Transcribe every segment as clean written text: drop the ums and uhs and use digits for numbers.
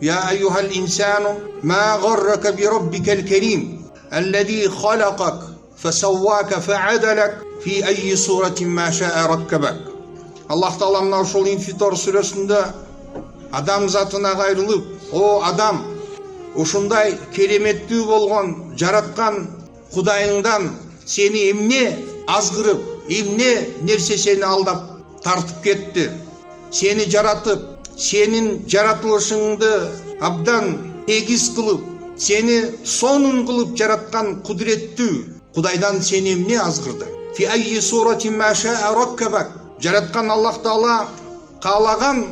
يا أيها الإنسان ما غرك بربك الكريم الذي خلقك فسواك فعدلك في أي صورة ما شاء ركبك. Allah Taala мына ушул Инфитор сүрөсүндө адам затына кайрылып, о адам, ушундай кереметтүү болгон жараткан Кудайыңдан сени эмне азгырып, эмне нерсе сени алдап тартып кетти? Сени жаратып, сенин жаратылышыңды абдан эгиз кылып, сени сонун кылып жараткан кудуреттүү Кудайдан сени эмне азгырды? Фи айи суратин ма шаа раккабак. Жараткан Аллах Таала каалаган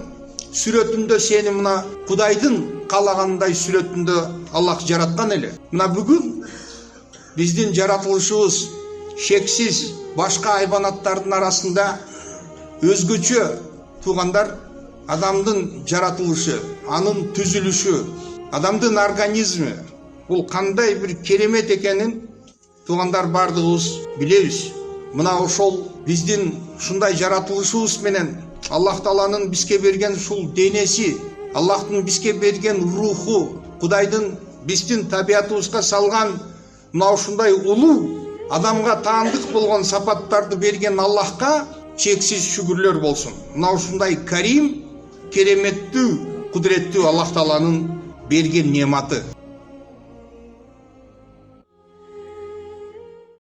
сүрөтүндө сени мына Кудайдын каалагандай сүрөтүндө Аллах жараткан эле. Мына бүгүн биздин жаратылышыбыз шексиз башка айбанаттардын арасында өзгөчө туугандар. Адамдын жаратылышы, анын түзүлүшү, адамдын организми бул кандай бир керемет экенин туугандар бардыгыбыз билебиз. Мына ошол биздин ушундай жаратылышыбыз менен Аллах Тааланын бизге берген ушул денеси, Аллахтын бизге берген руху, Кудайдын биздин табиятыбызга салган мына ушундай улуу адамга таандык болгон сапаттарды берген Аллахка чексиз шүгүрлөр болсун. Мына ушундай карим, кереметтүү, кудуреттүү Аллах Тааланын берген нематы.